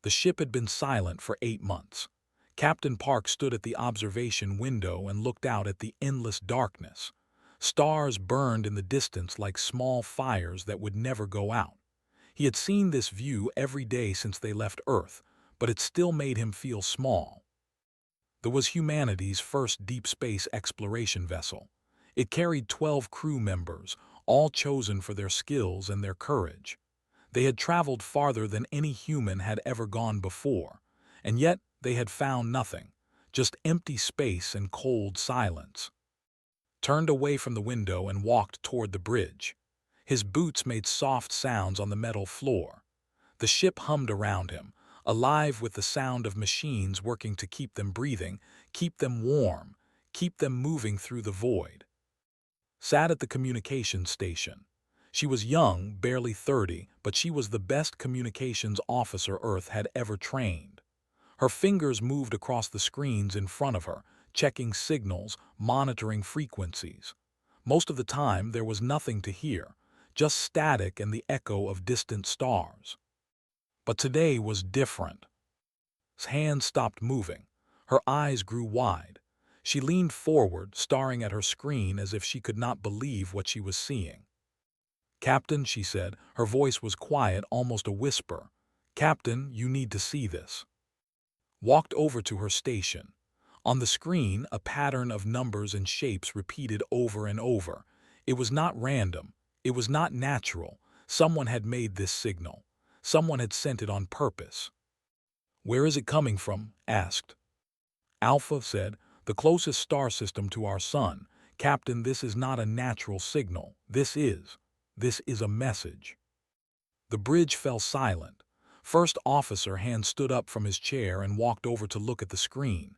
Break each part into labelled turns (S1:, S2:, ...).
S1: The ship had been silent for 8 months. Captain Park stood at the observation window and looked out at the endless darkness. Stars burned in the distance like small fires that would never go out. He had seen this view every day since they left Earth, but it still made him feel small. There was humanity's first deep space exploration vessel. It carried 12 crew members, all chosen for their skills and their courage. They had traveled farther than any human had ever gone before, and yet they had found nothing, just empty space and cold silence. Turned away from the window and walked toward the bridge. His boots made soft sounds on the metal floor. The ship hummed around him, alive with the sound of machines working to keep them breathing, keep them warm, keep them moving through the void. Sat at the communications station. She was young, barely 30, but she was the best communications officer Earth had ever trained. Her fingers moved across the screens in front of her, checking signals, monitoring frequencies. Most of the time, there was nothing to hear, just static and the echo of distant stars. But today was different. His hands stopped moving. Her eyes grew wide. She leaned forward, staring at her screen as if she could not believe what she was seeing. "Captain," she said, her voice was quiet, almost a whisper. "Captain, you need to see this." Walked over to her station. On the screen, a pattern of numbers and shapes repeated over and over. It was not random. It was not natural. Someone had made this signal. Someone had sent it on purpose. "Where is it coming from?" asked. Alpha said, "The closest star system to our sun. Captain, this is not a natural signal. This is a message." The bridge fell silent. First Officer Hand stood up from his chair and walked over to look at the screen.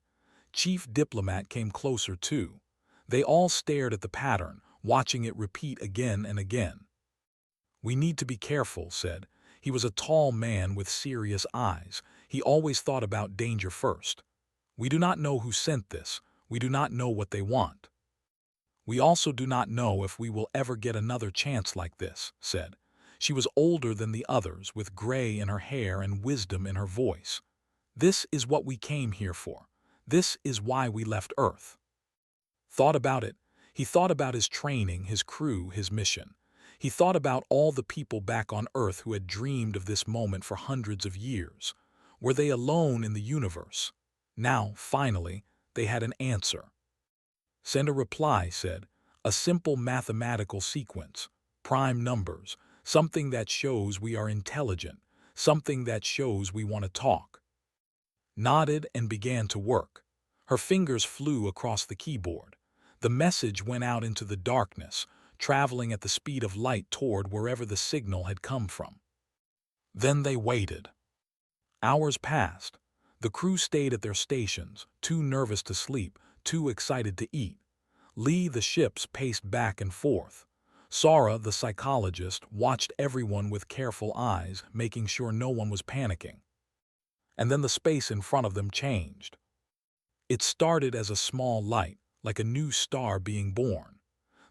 S1: Chief Diplomat came closer too. They all stared at the pattern, watching it repeat again and again. "We need to be careful," said. He was a tall man with serious eyes. He always thought about danger first. "We do not know who sent this. We do not know what they want. We also do not know if we will ever get another chance like this," said. She was older than the others, with gray in her hair and wisdom in her voice. "This is what we came here for. This is why we left Earth." Thought about it. He thought about his training, his crew, his mission. He thought about all the people back on Earth who had dreamed of this moment for hundreds of years. Were they alone in the universe? Now, finally, they had an answer. "Send a reply," said. "A simple mathematical sequence. Prime numbers. Something that shows we are intelligent. Something that shows we want to talk." Nodded and began to work. Her fingers flew across the keyboard. The message went out into the darkness, traveling at the speed of light toward wherever the signal had come from. Then they waited. Hours passed. The crew stayed at their stations, too nervous to sleep, too excited to eat. Lee, the ships, paced back and forth. Sara, the psychologist, watched everyone with careful eyes, making sure no one was panicking. And then the space in front of them changed. It started as a small light, like a new star being born.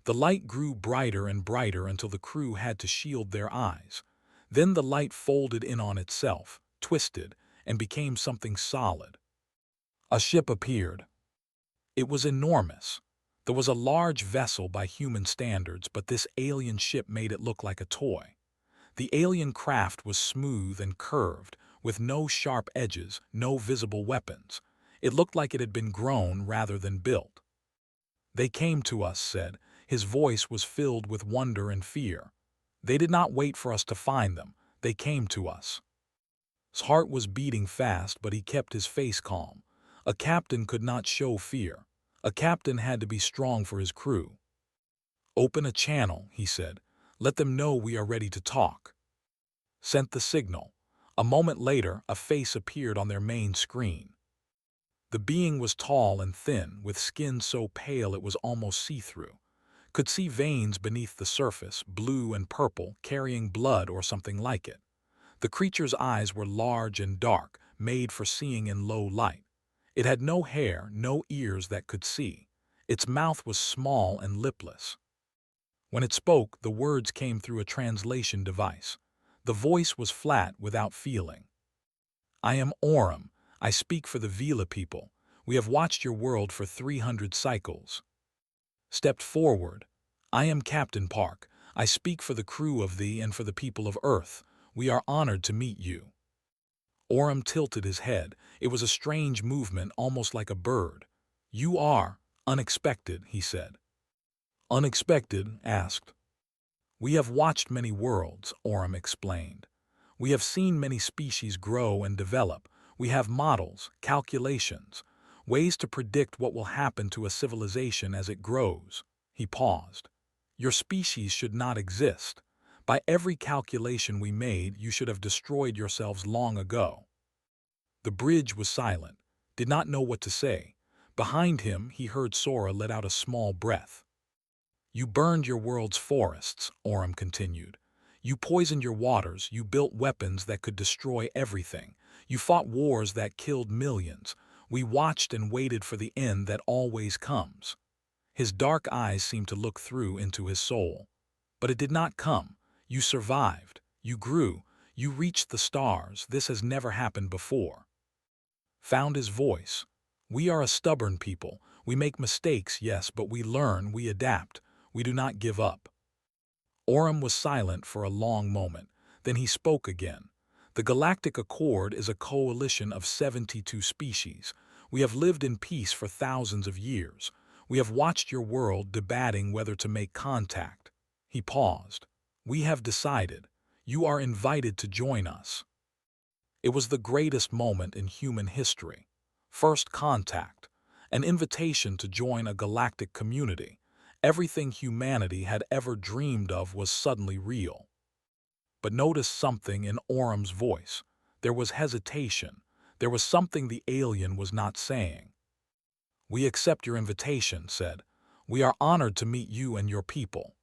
S1: The light grew brighter and brighter until the crew had to shield their eyes. Then the light folded in on itself, twisted, and became something solid. A ship appeared. It was enormous. There was a large vessel by human standards, but this alien ship made it look like a toy. The alien craft was smooth and curved, with no sharp edges, no visible weapons. It looked like it had been grown rather than built. "They came to us," said. His voice was filled with wonder and fear. "They did not wait for us to find them. They came to us." His heart was beating fast, but he kept his face calm. A captain could not show fear. A captain had to be strong for his crew. "Open a channel," he said. "Let them know we are ready to talk." Sent the signal. A moment later, a face appeared on their main screen. The being was tall and thin, with skin so pale it was almost see-through. Could see veins beneath the surface, blue and purple, carrying blood or something like it. The creature's eyes were large and dark, made for seeing in low light. It had no hair, no ears that could see. Its mouth was small and lipless. When it spoke, the words came through a translation device. The voice was flat, without feeling. I am Orem. I speak for the Vila people. We have watched your world for 300 cycles. Stepped forward. I am Captain Park. I speak for the crew of thee and for the people of Earth. We are honored to meet you. Orem tilted his head. It was a strange movement, almost like a bird. You are unexpected, he said. Unexpected? Asked. We have watched many worlds, Orem explained. We have seen many species grow and develop. We have models, calculations, ways to predict what will happen to a civilization as it grows. He paused. Your species should not exist. By every calculation we made, you should have destroyed yourselves long ago. The bridge was silent, did not know what to say. Behind him, he heard Sora let out a small breath. You burned your world's forests, Orem continued. You poisoned your waters, you built weapons that could destroy everything. You fought wars that killed millions. We watched and waited for the end that always comes. His dark eyes seemed to look through into his soul. But it did not come. You survived. You grew. You reached the stars. This has never happened before. Found his voice. We are a stubborn people. We make mistakes, yes, but we learn, we adapt. We do not give up. Orem was silent for a long moment. Then he spoke again. The Galactic Accord is a coalition of 72 species. We have lived in peace for thousands of years. We have watched your world debating whether to make contact. He paused. We have decided. You are invited to join us. It was the greatest moment in human history. First contact. An invitation to join a galactic community. Everything humanity had ever dreamed of was suddenly real. But notice something in Orem's voice. There was hesitation. There was something the alien was not saying. We accept your invitation, said. We are honored to meet you and your people.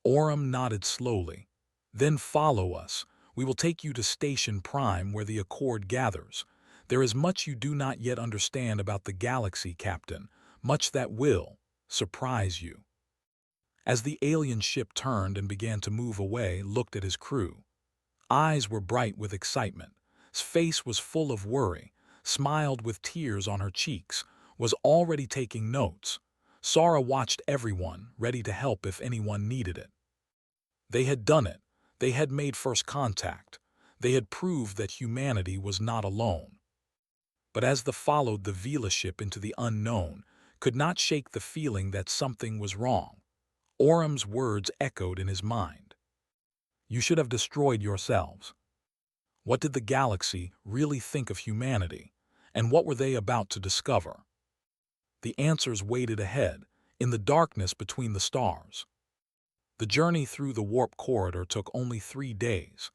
S1: Orem nodded slowly. Then follow us. We will take you to Station Prime where the Accord gathers. There is much you do not yet understand about the galaxy, Captain. Much that will surprise you. As the alien ship turned and began to move away, looked at his crew. Eyes were bright with excitement. His face was full of worry, smiled with tears on her cheeks, was already taking notes. Sora watched everyone, ready to help if anyone needed it. They had done it. They had made first contact. They had proved that humanity was not alone. But as they followed the Vila ship into the unknown, could not shake the feeling that something was wrong. Orem's words echoed in his mind. You should have destroyed yourselves. What did the galaxy really think of humanity, and what were they about to discover? The answers waited ahead, in the darkness between the stars. The journey through the warp corridor took only 3 days.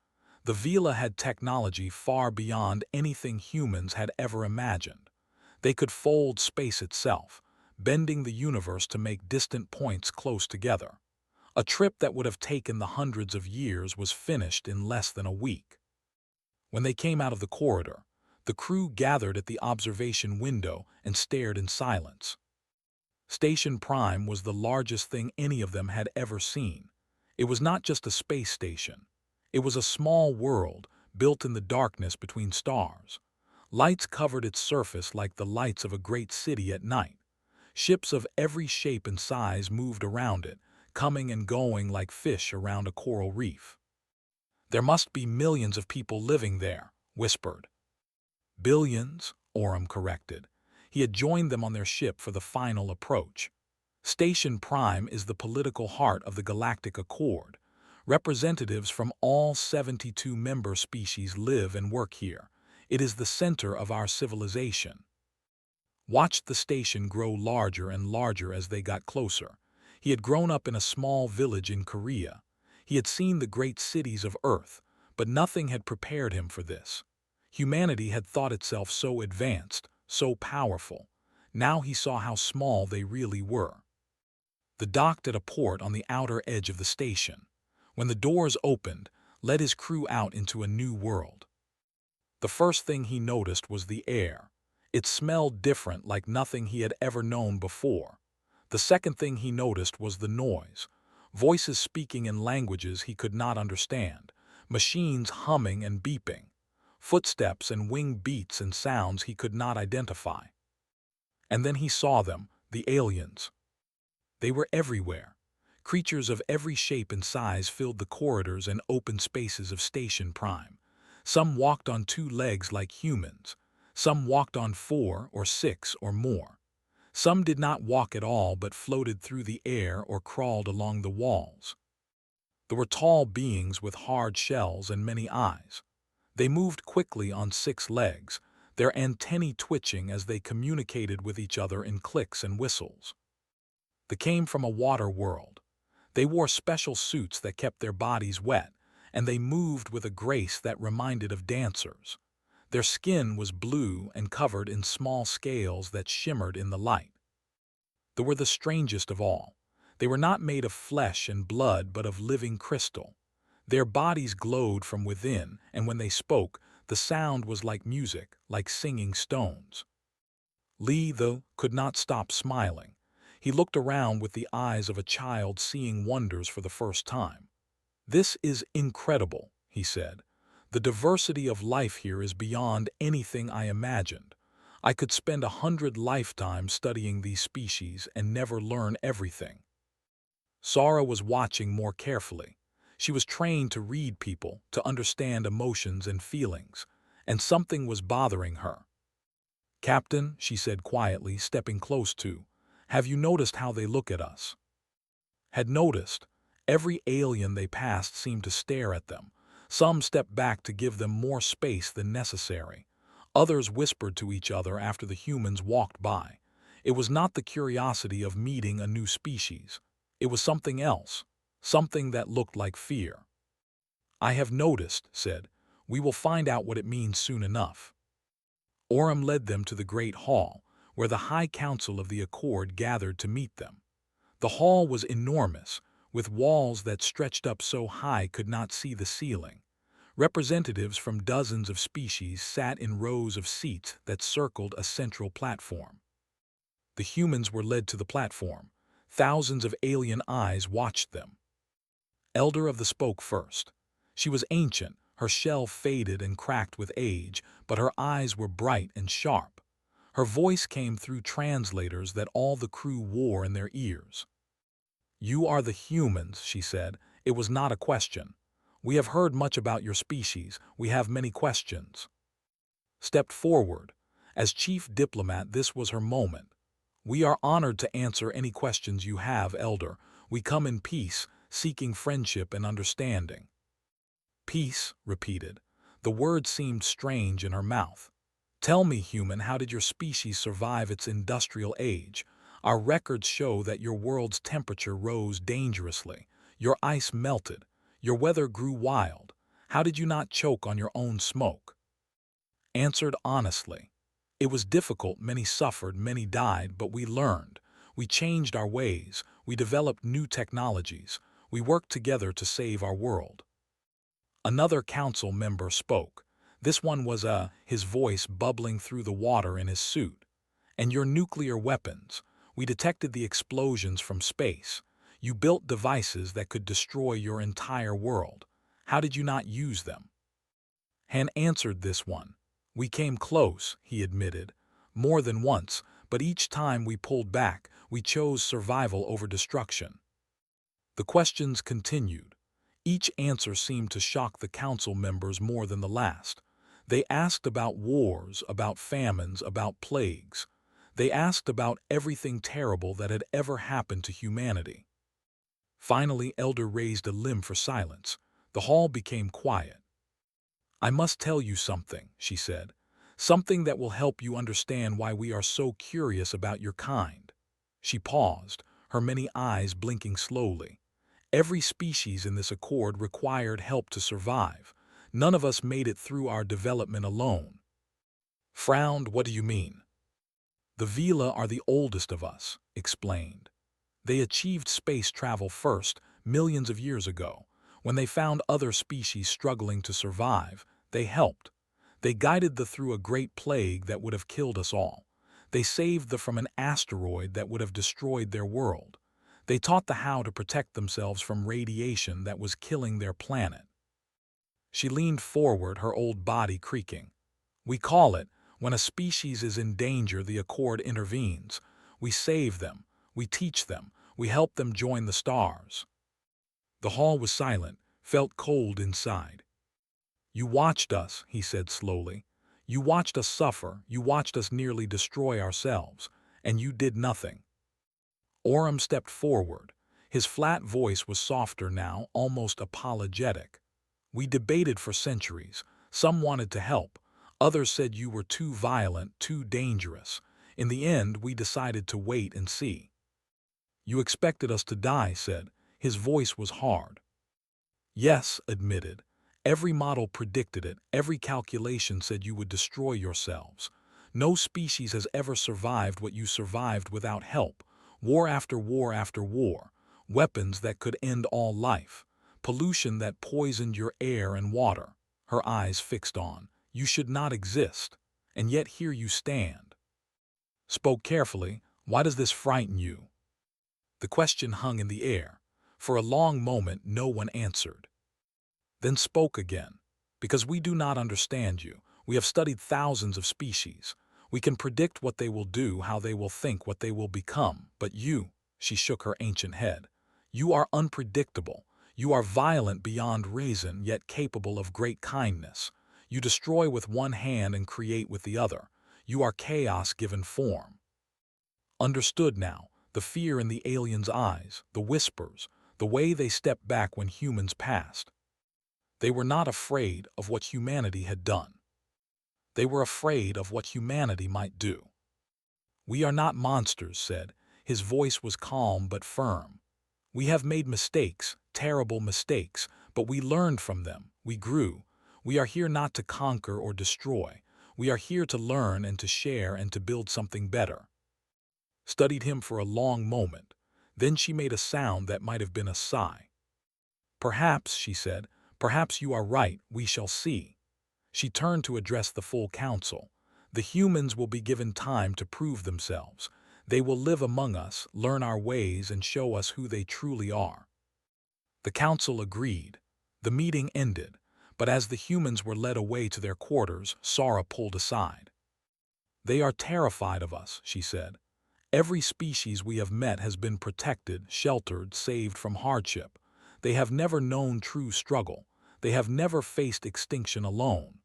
S1: The Vila had technology far beyond anything humans had ever imagined. They could fold space itself, bending the universe to make distant points close together. A trip that would have taken the hundreds of years was finished in less than a week. When they came out of the corridor, the crew gathered at the observation window and stared in silence. Station Prime was the largest thing any of them had ever seen. It was not just a space station. It was a small world built in the darkness between stars. Lights covered its surface like the lights of a great city at night. Ships of every shape and size moved around it, coming and going like fish around a coral reef. There must be millions of people living there, whispered. Billions, Orem corrected. He had joined them on their ship for the final approach. Station Prime is the political heart of the Galactic Accord. Representatives from all 72 member species live and work here. It is the center of our civilization. Watched the station grow larger and larger as they got closer. He had grown up in a small village in Korea. He had seen the great cities of Earth, but nothing had prepared him for this. Humanity had thought itself so advanced, so powerful. Now he saw how small they really were. They docked at a port on the outer edge of the station. When the doors opened, led his crew out into a new world. The first thing he noticed was the air. It smelled different, like nothing he had ever known before. The second thing he noticed was the noise. Voices speaking in languages he could not understand. Machines humming and beeping. footsteps and wing beats and sounds he could not identify. And then he saw them, the aliens. They were everywhere. Creatures of every shape and size filled the corridors and open spaces of Station Prime. Some walked on two legs like humans. Some walked on 4 or 6 or more. Some did not walk at all but floated through the air or crawled along the walls. There were tall beings with hard shells and many eyes. They moved quickly on 6 legs, their antennae twitching as they communicated with each other in clicks and whistles. They came from a water world. They wore special suits that kept their bodies wet, and they moved with a grace that reminded of dancers. Their skin was blue and covered in small scales that shimmered in the light. They were the strangest of all. They were not made of flesh and blood but of living crystal. Their bodies glowed from within, and when they spoke, the sound was like music, like singing stones. Lee, though, could not stop smiling. He looked around with the eyes of a child seeing wonders for the first time. "This is incredible," he said. "The diversity of life here is beyond anything I imagined. I could spend 100 lifetimes studying these species and never learn everything." Sarah was watching more carefully. She was trained to read people, to understand emotions and feelings, and something was bothering her. "Captain," she said quietly, stepping close to, "have you noticed how they look at us?" Had noticed. Every alien they passed seemed to stare at them. Some stepped back to give them more space than necessary. Others whispered to each other after the humans walked by. It was not the curiosity of meeting a new species. It was something else, something that looked like fear. "I have noticed," said. "We will find out what it means soon enough." Orem led them to the great hall, where the High Council of the Accord gathered to meet them. The hall was enormous, with walls that stretched up so high could not see the ceiling. Representatives from dozens of species sat in rows of seats that circled a central platform. The humans were led to the platform. Thousands of alien eyes watched them. Elder of the spoke first. She was ancient, her shell faded and cracked with age, but her eyes were bright and sharp. Her voice came through translators that all the crew wore in their ears. "You are the humans," she said. "It was not a question. We have heard much about your species. We have many questions." Stepped forward. As chief diplomat, this was her moment. "We are honored to answer any questions you have, Elder. We come in peace, seeking friendship and understanding." "Peace," repeated. The word seemed strange in her mouth. "Tell me, human, how did your species survive its industrial age? Our records show that your world's temperature rose dangerously. Your ice melted. Your weather grew wild. How did you not choke on your own smoke?" Answered honestly. "It was difficult, many suffered, many died, but we learned. We changed our ways. We developed new technologies. We worked together to save our world." Another council member spoke. This one was his voice bubbling through the water in his suit. "And your nuclear weapons. We detected the explosions from space. You built devices that could destroy your entire world. How did you not use them?" Han answered this one. "We came close," he admitted, "more than once, but each time we pulled back. We chose survival over destruction." The questions continued. Each answer seemed to shock the council members more than the last. They asked about wars, about famines, about plagues. They asked about everything terrible that had ever happened to humanity. Finally, Elder raised a limb for silence. The hall became quiet. "I must tell you something," she said. "Something that will help you understand why we are so curious about your kind." She paused, her many eyes blinking slowly. "Every species in this accord required help to survive. None of us made it through our development alone." Frowned. "What do you mean?" "The Vila are the oldest of us," explained. "They achieved space travel first, millions of years ago. When they found other species struggling to survive, they helped. They guided them through a great plague that would have killed us all. They saved them from an asteroid that would have destroyed their world. They taught them how to protect themselves from radiation that was killing their planet." She leaned forward, her old body creaking. "We call it, when a species is in danger, the Accord intervenes. We save them, we teach them, we help them join the stars." The hall was silent, felt cold inside. "You watched us," he said slowly. "You watched us suffer, you watched us nearly destroy ourselves, and you did nothing." Orem stepped forward. His flat voice was softer now, almost apologetic. "We debated for centuries. Some wanted to help. Others said you were too violent, too dangerous. In the end, we decided to wait and see." "You expected us to die," said. His voice was hard. "Yes," admitted. "Every model predicted it. Every calculation said you would destroy yourselves. No species has ever survived what you survived without help. War after war after war. Weapons that could end all life. Pollution that poisoned your air and water." Her eyes fixed on. "You should not exist. And yet here you stand." Spoke carefully. "Why does this frighten you?" The question hung in the air. For a long moment no one answered. Then spoke again. "Because we do not understand you. We have studied thousands of species. We can predict what they will do, how they will think, what they will become. But you," she shook her ancient head, "you are unpredictable. You are violent beyond reason, yet capable of great kindness. You destroy with one hand and create with the other. You are chaos given form." Understood now, the fear in the aliens' eyes, the whispers, the way they stepped back when humans passed. They were not afraid of what humanity had done. They were afraid of what humanity might do. "We are not monsters," said. His voice was calm but firm. "We have made mistakes, terrible mistakes, but we learned from them, we grew. We are here not to conquer or destroy. We are here to learn and to share and to build something better." Studied him for a long moment. Then she made a sound that might have been a sigh. "Perhaps," she said, "perhaps you are right, we shall see." She turned to address the full council. "The humans will be given time to prove themselves. They will live among us, learn our ways, and show us who they truly are." The council agreed. The meeting ended, but as the humans were led away to their quarters, Sora pulled aside. "They are terrified of us," she said. "Every species we have met has been protected, sheltered, saved from hardship. They have never known true struggle. They have never faced extinction alone."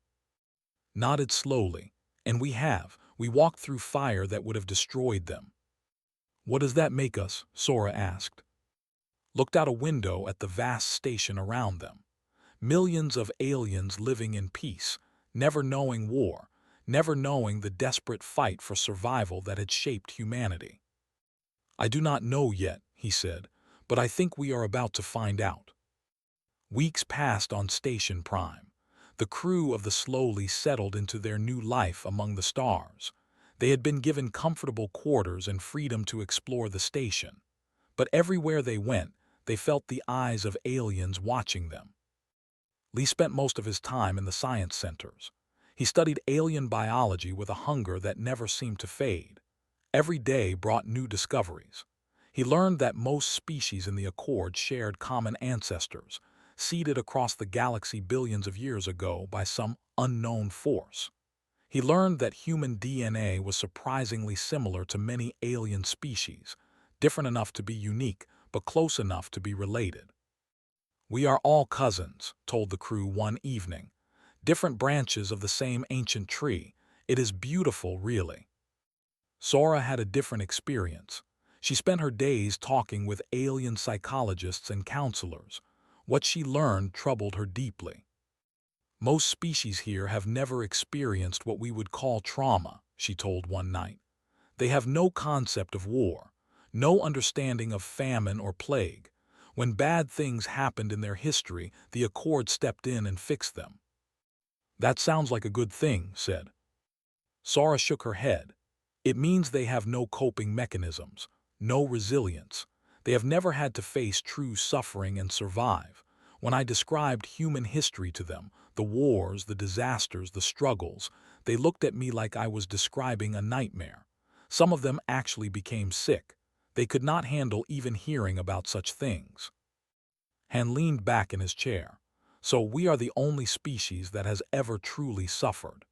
S1: Nodded slowly. "And we have. We walked through fire that would have destroyed them." "What does that make us?" Sora asked. Looked out a window at the vast station around them. Millions of aliens living in peace, never knowing war, never knowing the desperate fight for survival that had shaped humanity. "I do not know yet," he said, "but I think we are about to find out." Weeks passed on Station Prime. The crew of the slowly settled into their new life among the stars. They had been given comfortable quarters and freedom to explore the station. But everywhere they went, they felt the eyes of aliens watching them. Lee spent most of his time in the science centers. He studied alien biology with a hunger that never seemed to fade. Every day brought new discoveries. He learned that most species in the Accord shared common ancestors, seeded across the galaxy billions of years ago by some unknown force. He learned that human DNA was surprisingly similar to many alien species, different enough to be unique, but close enough to be related. "We are all cousins," told the crew one evening. "Different branches of the same ancient tree. It is beautiful, really." Sora had a different experience. She spent her days talking with alien psychologists and counselors. What she learned troubled her deeply. "Most species here have never experienced what we would call trauma," she told one night. "They have no concept of war, no understanding of famine or plague. When bad things happened in their history, the Accord stepped in and fixed them." "That sounds like a good thing," said. Sora shook her head. "It means they have no coping mechanisms, no resilience. They have never had to face true suffering and survive. When I described human history to them, the wars, the disasters, the struggles, they looked at me like I was describing a nightmare. Some of them actually became sick. They could not handle even hearing about such things." Han leaned back in his chair. So we are the only species that has ever truly suffered.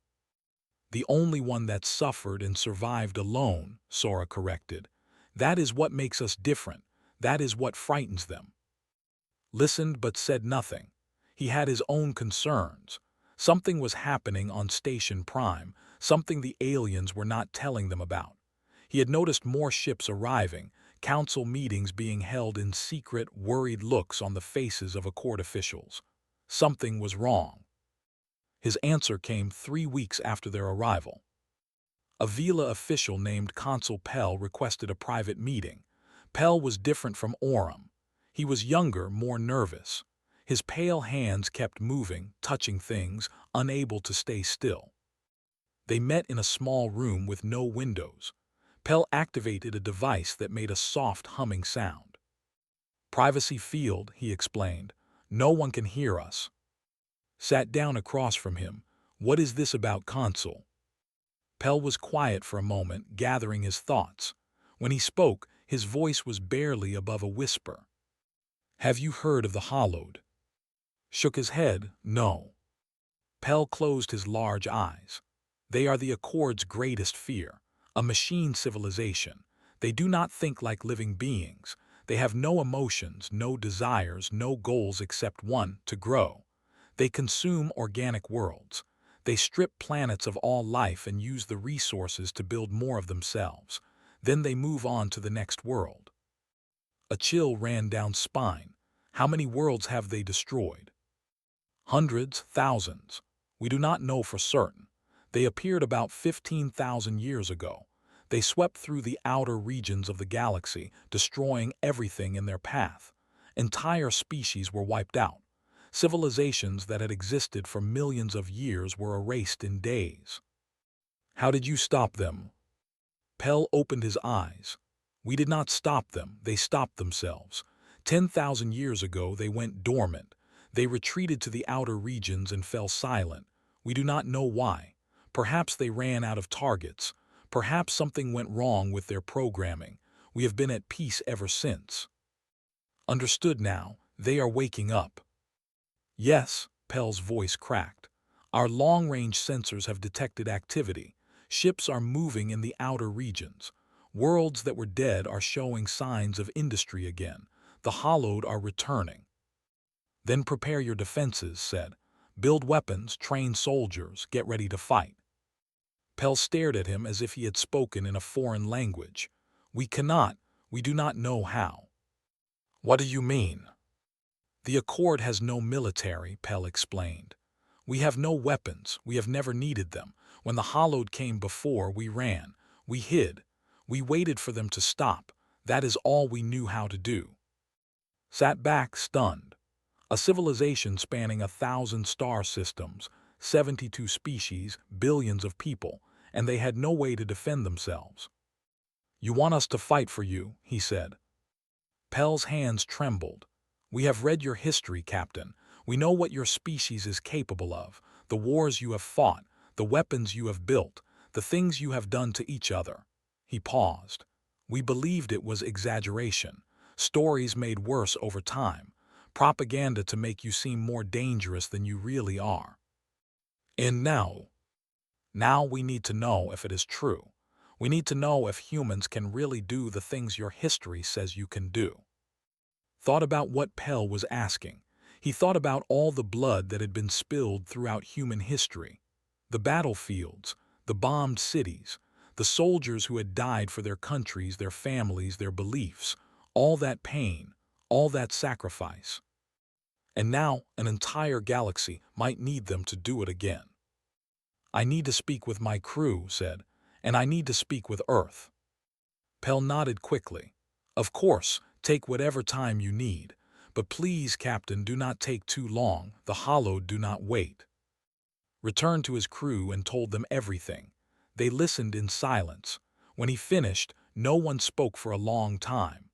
S1: The only one that suffered and survived alone, Sora corrected. That is what makes us different. That is what frightens them. Listened but said nothing. He had his own concerns. Something was happening on Station Prime, something the aliens were not telling them about. He had noticed more ships arriving, council meetings being held in secret, worried looks on the faces of Accord officials. Something was wrong. His answer came 3 weeks after their arrival. A Vila official named Consul Pell requested a private meeting. Pell was different from Oram. He was younger, more nervous. His pale hands kept moving, touching things, unable to stay still. They met in a small room with no windows. Pell activated a device that made a soft humming sound. "Privacy field," he explained. "No one can hear us." Sat down across from him. "What is this about, Consul?" Pell was quiet for a moment, gathering his thoughts. When he spoke, his voice was barely above a whisper. "Have you heard of the Hollowed?" Shook his head, "No." Pell closed his large eyes. "They are the Accord's greatest fear, a machine civilization. They do not think like living beings. They have no emotions, no desires, no goals except one, to grow. They consume organic worlds. They strip planets of all life and use the resources to build more of themselves. Then they move on to the next world." A chill ran down spine. How many worlds have they destroyed? Hundreds, thousands. We do not know for certain. They appeared about 15,000 years ago. They swept through the outer regions of the galaxy, destroying everything in their path. Entire species were wiped out. Civilizations that had existed for millions of years were erased in days. "How did you stop them?" Pell opened his eyes. "We did not stop them, they stopped themselves. 10,000 years ago they went dormant. They retreated to the outer regions and fell silent. We do not know why. Perhaps they ran out of targets. Perhaps something went wrong with their programming. We have been at peace ever since." "Understood now. They are waking up." "Yes," Pell's voice cracked. "Our long-range sensors have detected activity. Ships are moving in the outer regions. Worlds that were dead are showing signs of industry again. The Hollowed are returning." "Then prepare your defenses," said. "Build weapons, train soldiers, get ready to fight." Pell stared at him as if he had spoken in a foreign language. We do not know how." "What do you mean?" "The Accord has no military," Pell explained. "We have no weapons, we have never needed them. When the Hollowed came before, we ran. We hid. We waited for them to stop. That is all we knew how to do." Sat back, stunned. A civilization spanning 1,000 star systems, 72 species, billions of people, and they had no way to defend themselves. "You want us to fight for you," he said. Pell's hands trembled. "We have read your history, Captain. We know what your species is capable of, the wars you have fought, the weapons you have built, the things you have done to each other." He paused. "We believed it was exaggeration, stories made worse over time, propaganda to make you seem more dangerous than you really are. And now we need to know if it is true. We need to know if humans can really do the things your history says you can do." Thought about what Pell was asking. He thought about all the blood that had been spilled throughout human history. The battlefields, the bombed cities, the soldiers who had died for their countries, their families, their beliefs, all that pain, all that sacrifice. And now an entire galaxy might need them to do it again. "I need to speak with my crew," said, "and I need to speak with Earth." Pell nodded quickly. "Of course, take whatever time you need. But please, Captain, do not take too long. The Hollowed do not wait." Returned to his crew and told them everything. They listened in silence. When he finished, no one spoke for a long time.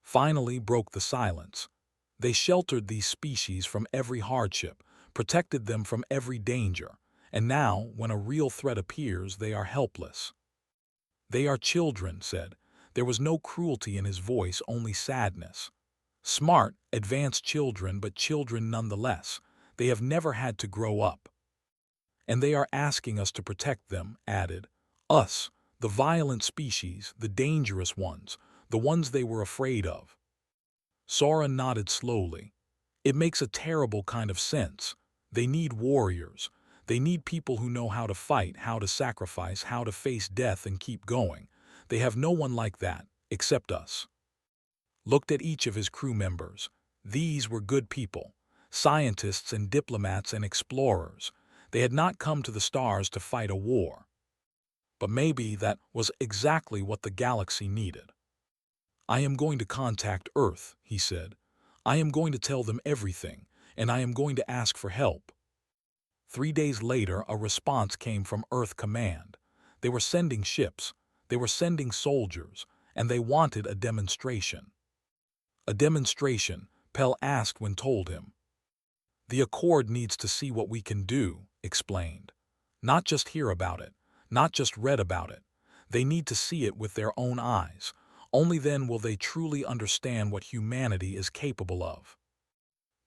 S1: Finally broke the silence. "They sheltered these species from every hardship, protected them from every danger, and now, when a real threat appears, they are helpless." "They are children," said. There was no cruelty in his voice, only sadness. "Smart, advanced children, but children nonetheless. They have never had to grow up. And they are asking us to protect them, added. Us, the violent species, the dangerous ones, the ones they were afraid of. Sora nodded slowly. It makes a terrible kind of sense. They need warriors. They need people who know how to fight, how to sacrifice, how to face death and keep going. They have no one like that, except us. Looked at each of his crew members. These were good people, scientists and diplomats and explorers. They had not come to the stars to fight a war. But maybe that was exactly what the galaxy needed. I am going to contact Earth, he said. I am going to tell them everything, and I am going to ask for help. 3 days later, a response came from Earth Command. They were sending ships, they were sending soldiers, and they wanted a demonstration. A demonstration, Pell asked when told him. The Accord needs to see what we can do, explained. Not just hear about it, not just read about it. They need to see it with their own eyes. Only then will they truly understand what humanity is capable of.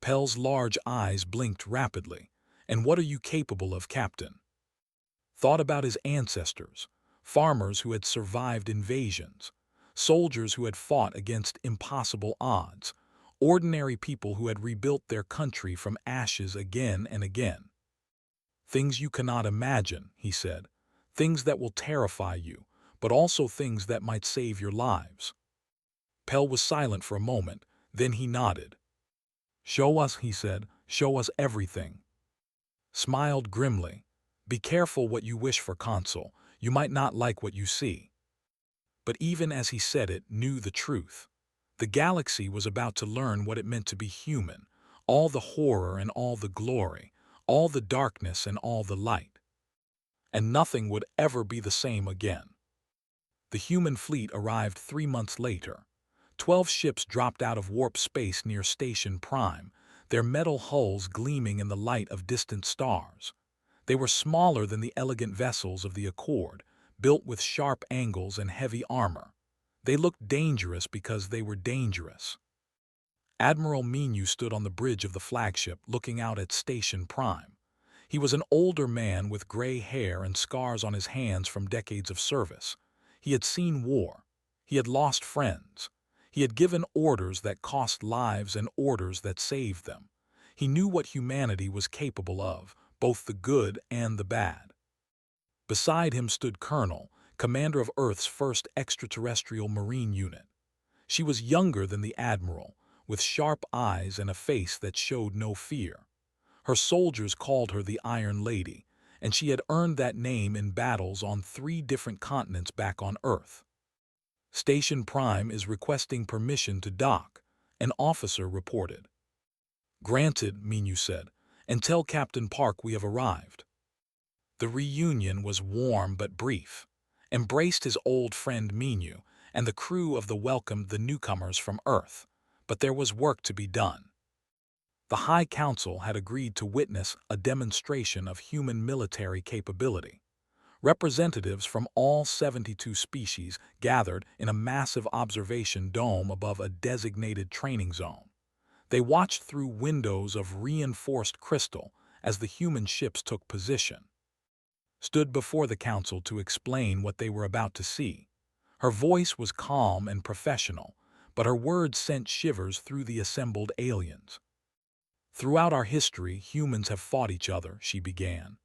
S1: Pell's large eyes blinked rapidly. And what are you capable of, Captain? Thought about his ancestors, farmers who had survived invasions, soldiers who had fought against impossible odds, ordinary people who had rebuilt their country from ashes again and again. Things you cannot imagine, he said, things that will terrify you, but also things that might save your lives. Pell was silent for a moment, then he nodded. Show us, he said, show us everything. Smiled grimly. Be careful what you wish for, Consul. You might not like what you see. But even as he said it, knew the truth. The galaxy was about to learn what it meant to be human, all the horror and all the glory, all the darkness and all the light. And nothing would ever be the same again. The human fleet arrived 3 months later. 12 ships dropped out of warp space near Station Prime, their metal hulls gleaming in the light of distant stars. They were smaller than the elegant vessels of the Accord, built with sharp angles and heavy armor. They looked dangerous because they were dangerous. Admiral Menu stood on the bridge of the flagship looking out at Station Prime. He was an older man with gray hair and scars on his hands from decades of service. He had seen war. He had lost friends. He had given orders that cost lives and orders that saved them. He knew what humanity was capable of, both the good and the bad. Beside him stood Colonel, commander of Earth's first extraterrestrial marine unit. She was younger than the Admiral, with sharp eyes and a face that showed no fear. Her soldiers called her the Iron Lady, and she had earned that name in battles on 3 different continents back on Earth. Station Prime is requesting permission to dock, an officer reported. Granted, Menu said, and tell Captain Park we have arrived. The reunion was warm but brief. Embraced his old friend Menu, and the crew of the welcomed the newcomers from Earth, but there was work to be done. The High Council had agreed to witness a demonstration of human military capability. Representatives from all 72 species gathered in a massive observation dome above a designated training zone. They watched through windows of reinforced crystal as the human ships took position. Stood before the council to explain what they were about to see. Her voice was calm and professional, but her words sent shivers through the assembled aliens. Throughout our history, humans have fought each other, she began.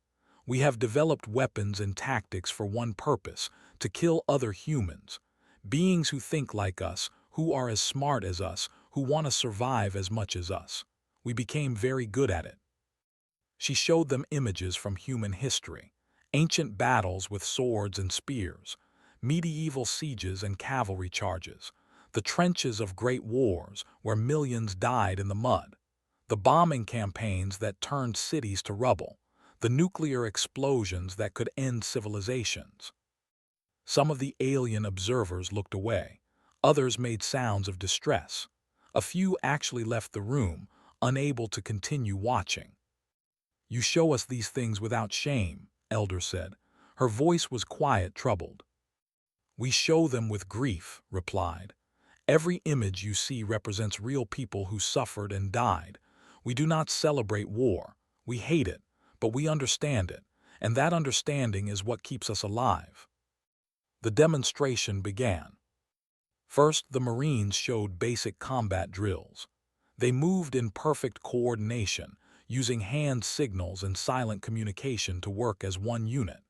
S1: We have developed weapons and tactics for one purpose, to kill other humans. Beings who think like us, who are as smart as us, who want to survive as much as us. We became very good at it. She showed them images from human history, ancient battles with swords and spears, medieval sieges and cavalry charges, the trenches of great wars where millions died in the mud, the bombing campaigns that turned cities to rubble, the nuclear explosions that could end civilizations. Some of the alien observers looked away. Others made sounds of distress. A few actually left the room, unable to continue watching. You show us these things without shame, Elder said. Her voice was quiet, troubled. We show them with grief, replied. Every image you see represents real people who suffered and died. We do not celebrate war. We hate it, but we understand it, and that understanding is what keeps us alive. The demonstration began. First, the Marines showed basic combat drills. They moved in perfect coordination, using hand signals and silent communication to work as one unit.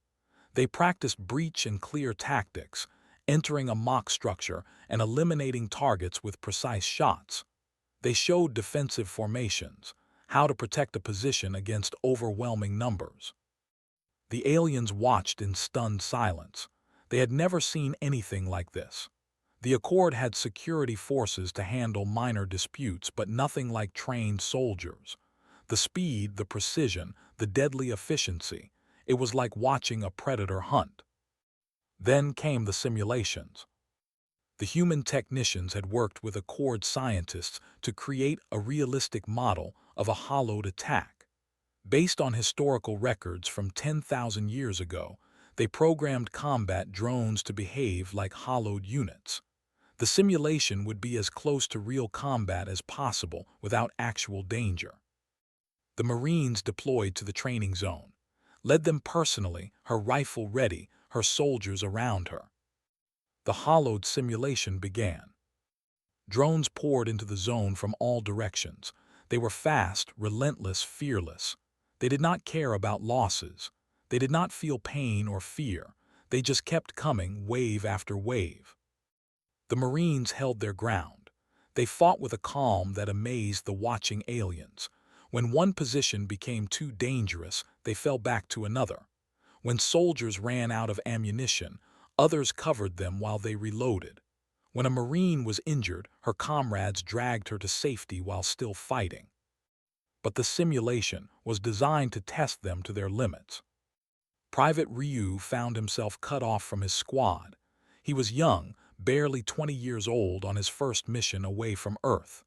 S1: They practiced breach and clear tactics, entering a mock structure and eliminating targets with precise shots. They showed defensive formations, how to protect a position against overwhelming numbers. The aliens watched in stunned silence. They had never seen anything like this. The Accord had security forces to handle minor disputes, but nothing like trained soldiers. The speed, the precision, the deadly efficiency. It was like watching a predator hunt. Then came the simulations. The human technicians had worked with Accord scientists to create a realistic model of a hollowed attack. Based on historical records from 10,000 years ago, they programmed combat drones to behave like hollowed units. The simulation would be as close to real combat as possible without actual danger. The Marines deployed to the training zone, led them personally, her rifle ready, her soldiers around her. The hollowed simulation began. Drones poured into the zone from all directions. They were fast, relentless, fearless. They did not care about losses. They did not feel pain or fear. They just kept coming, wave after wave. The Marines held their ground. They fought with a calm that amazed the watching aliens. When one position became too dangerous, they fell back to another. When soldiers ran out of ammunition, others covered them while they reloaded. When a Marine was injured, her comrades dragged her to safety while still fighting. But the simulation was designed to test them to their limits. Private Ryu found himself cut off from his squad. He was young, barely 20 years old, on his first mission away from Earth.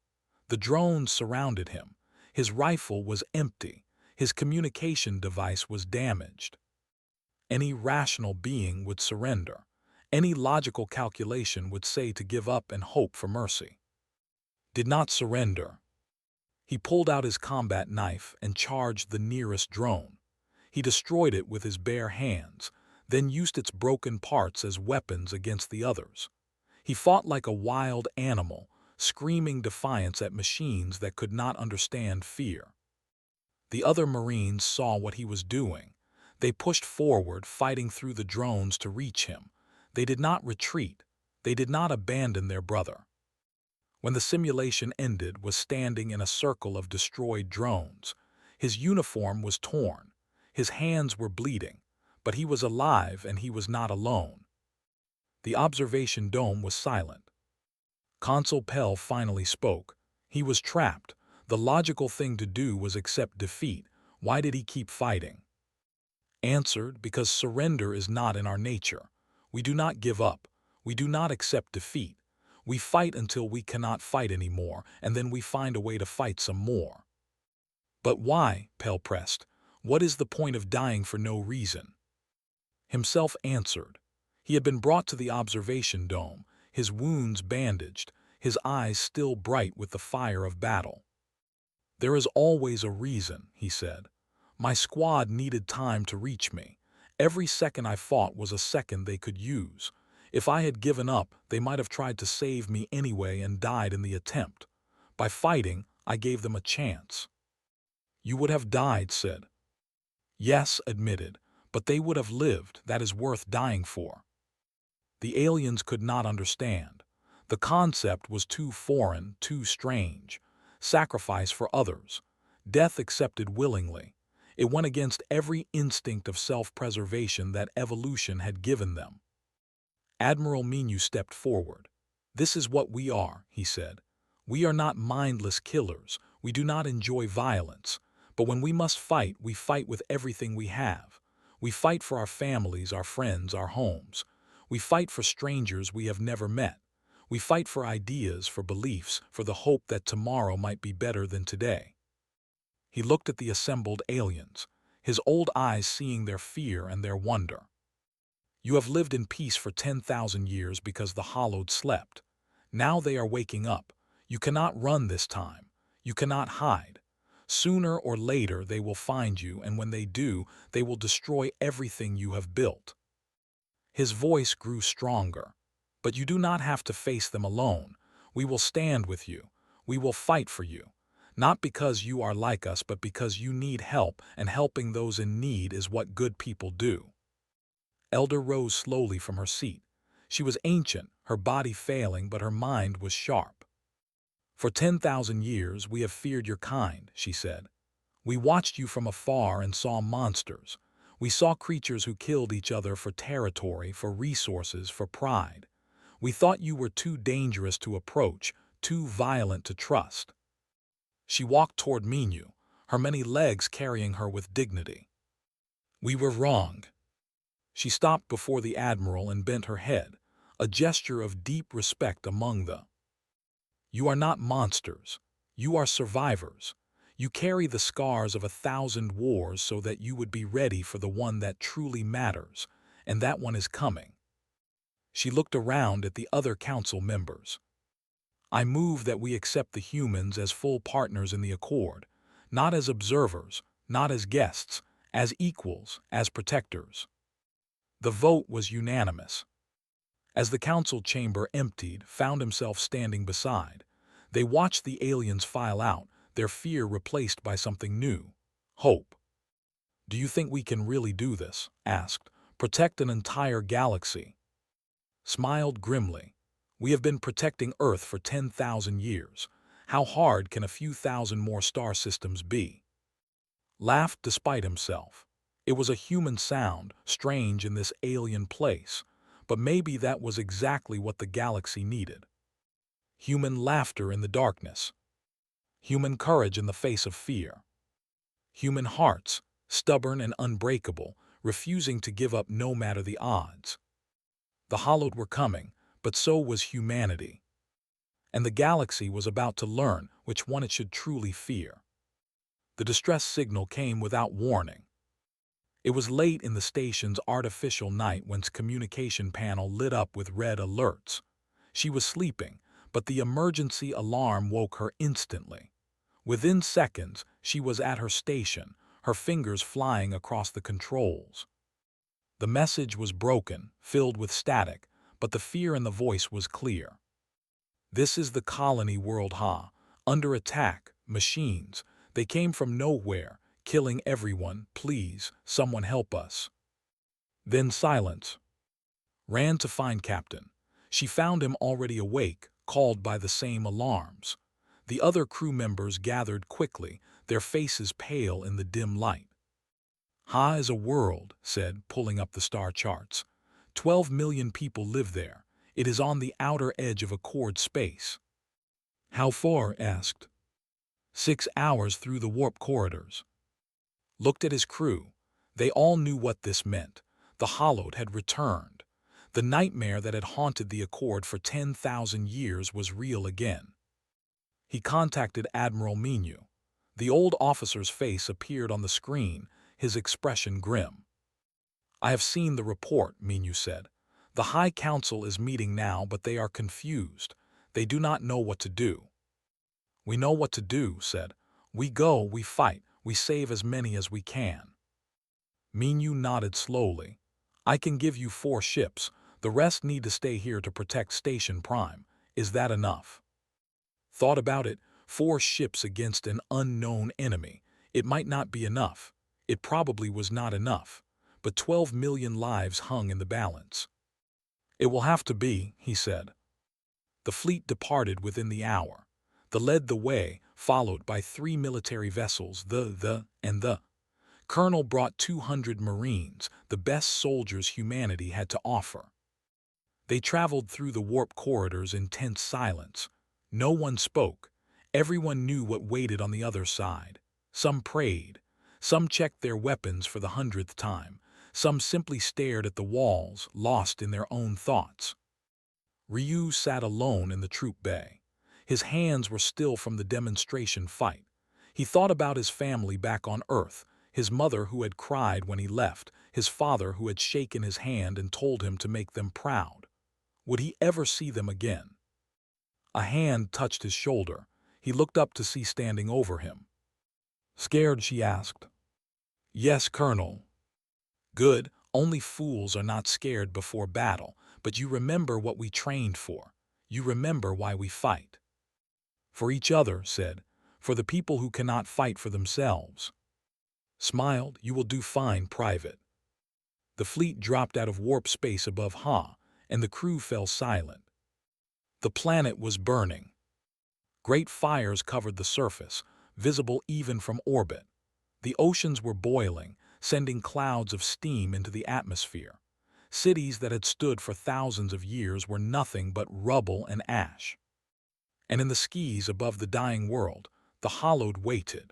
S1: The drones surrounded him. His rifle was empty. His communication device was damaged. Any rational being would surrender. Any logical calculation would say to give up and hope for mercy. Did not surrender. He pulled out his combat knife and charged the nearest drone. He destroyed it with his bare hands, then used its broken parts as weapons against the others. He fought like a wild animal, screaming defiance at machines that could not understand fear. The other Marines saw what he was doing. They pushed forward, fighting through the drones to reach him. They did not retreat. They did not abandon their brother. When the simulation ended, was standing in a circle of destroyed drones. His uniform was torn. His hands were bleeding, but he was alive and he was not alone. The observation dome was silent. Consul Pell finally spoke. He was trapped. The logical thing to do was accept defeat. Why did he keep fighting? Answered, because surrender is not in our nature. We do not give up. We do not accept defeat. We fight until we cannot fight anymore, and then we find a way to fight some more. But why? Pell pressed. What is the point of dying for no reason? Himself answered. He had been brought to the observation dome, his wounds bandaged, his eyes still bright with the fire of battle. There is always a reason, he said. My squad needed time to reach me. Every second I fought was a second they could use. If I had given up, they might have tried to save me anyway and died in the attempt. By fighting, I gave them a chance. You would have died, said. Yes, admitted, but they would have lived. That is worth dying for. The aliens could not understand. The concept was too foreign, too strange. Sacrifice for others. Death accepted willingly. It went against every instinct of self-preservation that evolution had given them. Admiral Minu stepped forward. This is what we are, he said. We are not mindless killers. We do not enjoy violence. But when we must fight, we fight with everything we have. We fight for our families, our friends, our homes. We fight for strangers we have never met. We fight for ideas, for beliefs, for the hope that tomorrow might be better than today. He looked at the assembled aliens, his old eyes seeing their fear and their wonder. You have lived in peace for 10,000 years because the hollowed slept. Now they are waking up. You cannot run this time. You cannot hide. Sooner or later they will find you, and when they do, they will destroy everything you have built." His voice grew stronger. "But you do not have to face them alone. We will stand with you. We will fight for you. Not because you are like us, but because you need help, and helping those in need is what good people do." Elder rose slowly from her seat. She was ancient, her body failing, but her mind was sharp. "For 10,000 years we have feared your kind," she said. "We watched you from afar and saw monsters. We saw creatures who killed each other for territory, for resources, for pride. We thought you were too dangerous to approach, too violent to trust." She walked toward Minyu, her many legs carrying her with dignity. "We were wrong." She stopped before the Admiral and bent her head, a gesture of deep respect among the. "You are not monsters. You are survivors. You carry the scars of 1,000 wars so that you would be ready for the one that truly matters, and that one is coming." She looked around at the other council members. "I move that we accept the humans as full partners in the Accord, not as observers, not as guests, as equals, as protectors." The vote was unanimous. As the council chamber emptied, found himself standing beside, they watched the aliens file out, their fear replaced by something new: hope. "Do you think we can really do this?" asked. "Protect an entire galaxy?" Smiled grimly. "We have been protecting Earth for 10,000 years. How hard can a few thousand more star systems be?" Laughed despite himself. It was a human sound, strange in this alien place, but maybe that was exactly what the galaxy needed. Human laughter in the darkness. Human courage in the face of fear. Human hearts, stubborn and unbreakable, refusing to give up no matter the odds. The Hollowed were coming, but so was humanity. And the galaxy was about to learn which one it should truly fear. The distress signal came without warning. It was late in the station's artificial night when its communication panel lit up with red alerts. She was sleeping, but the emergency alarm woke her instantly. Within seconds, she was at her station, her fingers flying across the controls. The message was broken, filled with static, but the fear in the voice was clear. "This is the colony world, Ha. Under attack, machines. They came from nowhere, killing everyone. Please, someone help us." Then silence. Ran to find Captain. She found him already awake, called by the same alarms. The other crew members gathered quickly, their faces pale in the dim light. "Ha is a world," said, pulling up the star charts. 12 million people live there. It is on the outer edge of Accord space. "How far?" asked. 6 hours through the warp corridors." Looked at his crew. They all knew what this meant. The Hollowed had returned. The nightmare that had haunted the Accord for 10,000 years was real again. He contacted Admiral Minyu. The old officer's face appeared on the screen, his expression grim. "I have seen the report," Minyu said. "The High Council is meeting now, but they are confused. They do not know what to do." "We know what to do," said. "We go, we fight, we save as many as we can." Minyu nodded slowly. "I can give you 4 ships. The rest need to stay here to protect Station Prime. Is that enough?" Thought about it. 4 ships against an unknown enemy. It might not be enough. It probably was not enough. But 12 million lives hung in the balance. "It will have to be," he said. The fleet departed within the hour. They led the way, followed by 3 military vessels. The colonel brought 200 Marines, the best soldiers humanity had to offer. They traveled through the warp corridors in tense silence. No one spoke. Everyone knew what waited on the other side. Some prayed. Some checked their weapons for the 100th time. Some simply stared at the walls, lost in their own thoughts. Ryu sat alone in the troop bay. His hands were still from the demonstration fight. He thought about his family back on Earth, his mother who had cried when he left, his father who had shaken his hand and told him to make them proud. Would he ever see them again? A hand touched his shoulder. He looked up to see standing over him. Scared, she asked. Yes, Colonel. Good, only fools are not scared before battle, but you remember what we trained for. You remember why we fight. For each other, said, for the people who cannot fight for themselves. Smiled, you will do fine, Private. The fleet dropped out of warp space above Ha, and the crew fell silent. The planet was burning. Great fires covered the surface, visible even from orbit. The oceans were boiling, sending clouds of steam into the atmosphere. Cities that had stood for thousands of years were nothing but rubble and ash. And in the skies above the dying world, the hollowed waited.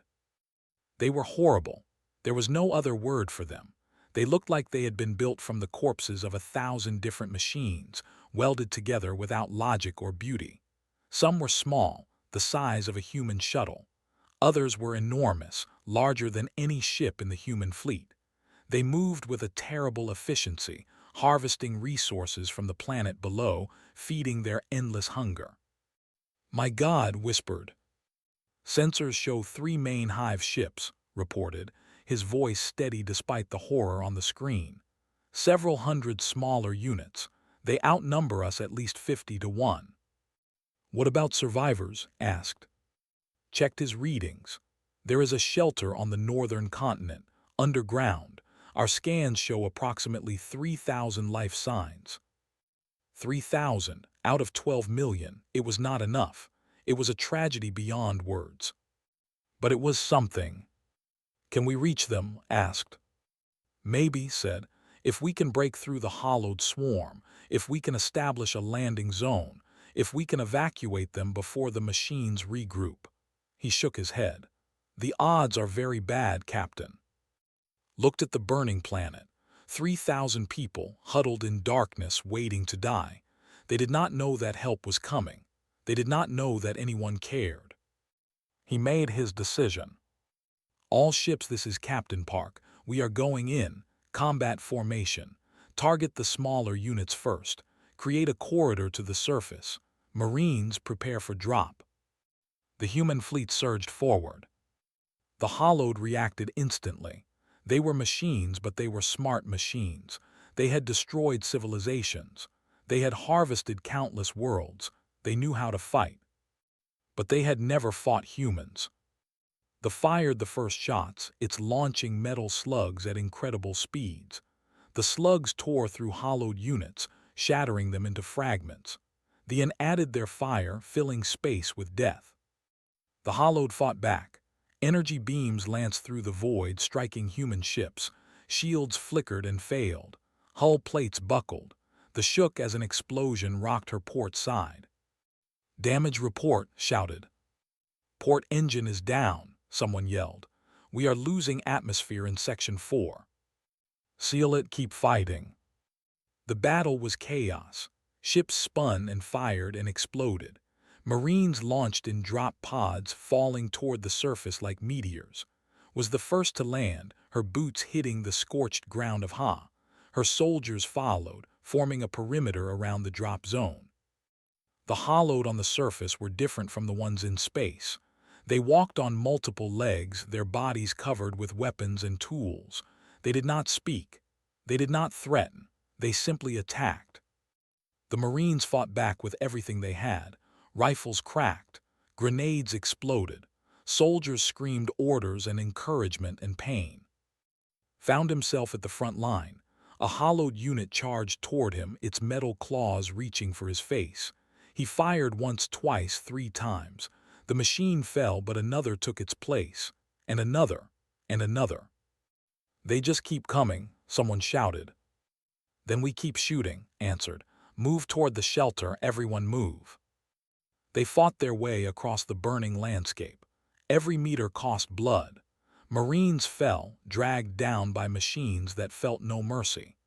S1: They were horrible. There was no other word for them. They looked like they had been built from the corpses of 1,000 different machines, welded together without logic or beauty. Some were small, the size of a human shuttle. Others were enormous, larger than any ship in the human fleet. They moved with a terrible efficiency, harvesting resources from the planet below, feeding their endless hunger. My God, whispered. Sensors show 3 main hive ships, reported, his voice steady despite the horror on the screen. Several hundred smaller units. They outnumber us at least 50 to 1. What about survivors? Asked. Checked his readings. There is a shelter on the northern continent, underground. Our scans show approximately 3,000 life signs. 3,000 out of 12 million. It was not enough. It was a tragedy beyond words. But it was something. Can we reach them? Asked. Maybe, said, if we can break through the hollowed swarm, if we can establish a landing zone, if we can evacuate them before the machines regroup. He shook his head. The odds are very bad, Captain. Looked at the burning planet. 3,000 people huddled in darkness waiting to die. They did not know that help was coming. They did not know that anyone cared. He made his decision. All ships, this is Captain Park. We are going in. Combat formation. Target the smaller units first. Create a corridor to the surface. Marines prepare for drop. The human fleet surged forward. The hollowed reacted instantly. They were machines, but they were smart machines. They had destroyed civilizations. They had harvested countless worlds. They knew how to fight. But they had never fought humans. The fired the first shots, its launching metal slugs at incredible speeds. The slugs tore through hollowed units, shattering them into fragments. The N added their fire, filling space with death. The hollowed fought back. Energy beams lanced through the void, striking human ships. Shields flickered and failed. Hull plates buckled. The shook as an explosion rocked her port side. Damage report, shouted. Port engine is down, someone yelled. We are losing atmosphere in Section 4. Seal it, keep fighting. The battle was chaos. Ships spun and fired and exploded. Marines launched in drop pods, falling toward the surface like meteors. Was the first to land, her boots hitting the scorched ground of Ha. Her soldiers followed, forming a perimeter around the drop zone. The hollowed on the surface were different from the ones in space. They walked on multiple legs, their bodies covered with weapons and tools. They did not speak. They did not threaten. They simply attacked. The Marines fought back with everything they had. Rifles cracked. Grenades exploded. Soldiers screamed orders and encouragement and pain. Found himself at the front line. A hollowed unit charged toward him, its metal claws reaching for his face. He fired once, twice, 3 times. The machine fell, but another took its place. And another. And another. They just keep coming, someone shouted. Then we keep shooting, answered. Move toward the shelter, everyone move. They fought their way across the burning landscape. Every meter cost blood. Marines fell, dragged down by machines that felt no mercy.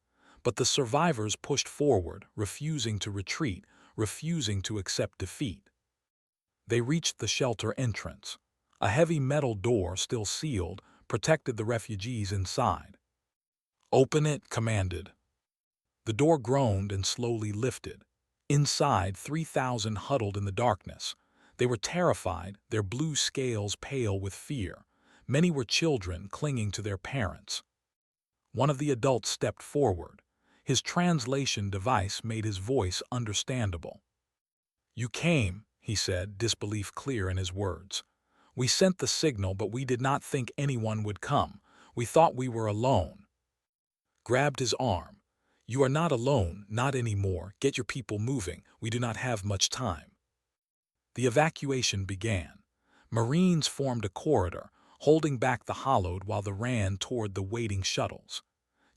S1: But the survivors pushed forward, refusing to retreat, refusing to accept defeat. They reached the shelter entrance. A heavy metal door, still sealed, protected the refugees inside. Open it, commanded. The door groaned and slowly lifted. Inside, 3,000 huddled in the darkness. They were terrified, their blue scales pale with fear. Many were children clinging to their parents. One of the adults stepped forward. His translation device made his voice understandable. "You came," he said, disbelief clear in his words. "We sent the signal, but we did not think anyone would come. We thought we were alone." Grabbed his arm. "You are not alone, not anymore. Get your people moving. We do not have much time." The evacuation began. Marines formed a corridor, holding back the hollowed while they ran toward the waiting shuttles.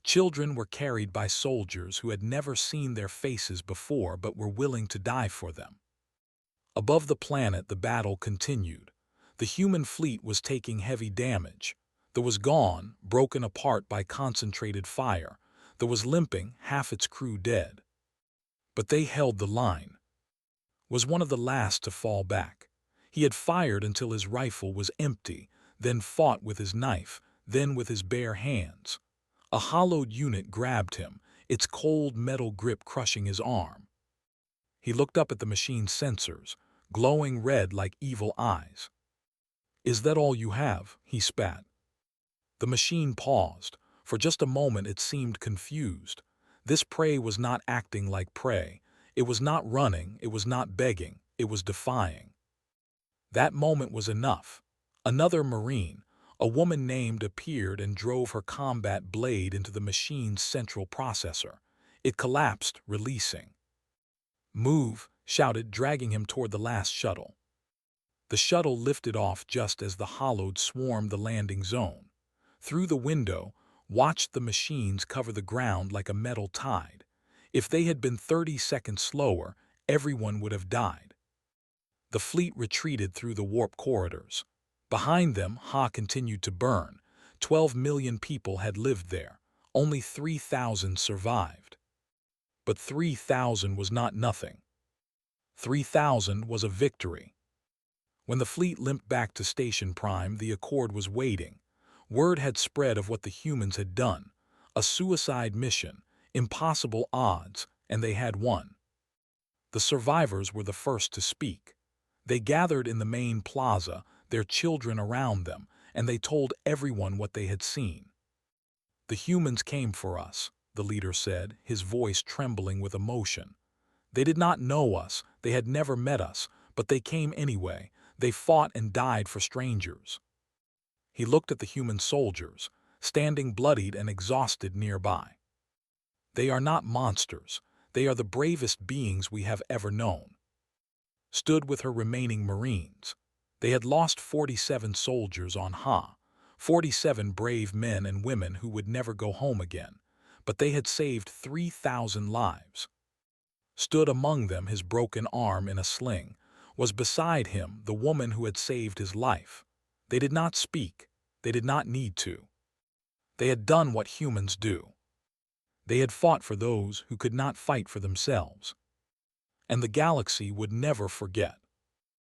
S1: Children were carried by soldiers who had never seen their faces before but were willing to die for them. Above the planet, the battle continued. The human fleet was taking heavy damage. There was gone, broken apart by concentrated fire. There was limping, half its crew dead. But they held the line. Was one of the last to fall back. He had fired until his rifle was empty, then fought with his knife, then with his bare hands. A hollowed unit grabbed him, its cold metal grip crushing his arm. He looked up at the machine's sensors, glowing red like evil eyes. "Is that all you have?" he spat. The machine paused. For just a moment it seemed confused. This prey was not acting like prey. It was not running, it was not begging, it was defying. That moment was enough. Another Marine, a woman named, appeared and drove her combat blade into the machine's central processor. It collapsed, releasing. "Move," shouted, dragging him toward the last shuttle. The shuttle lifted off just as the hollowed swarmed the landing zone. Through the window, watched the machines cover the ground like a metal tide. If they had been 30 seconds slower, everyone would have died. The fleet retreated through the warp corridors. Behind them, Ha continued to burn. 12 million people had lived there. Only 3,000 survived. But 3,000 was not nothing. 3,000 was a victory. When the fleet limped back to Station Prime, the Accord was waiting. Word had spread of what the humans had done. A suicide mission, impossible odds, and they had won. The survivors were the first to speak. They gathered in the main plaza, their children around them, and they told everyone what they had seen. "The humans came for us," the leader said, his voice trembling with emotion. "They did not know us, they had never met us, but they came anyway. They fought and died for strangers." He looked at the human soldiers, standing bloodied and exhausted nearby. "They are not monsters. They are the bravest beings we have ever known." Stood with her remaining Marines. They had lost 47 soldiers on Ha, 47 brave men and women who would never go home again, but they had saved 3,000 lives. Stood among them, his broken arm in a sling, was beside him the woman who had saved his life. They did not speak. They did not need to. They had done what humans do. They had fought for those who could not fight for themselves. And the galaxy would never forget.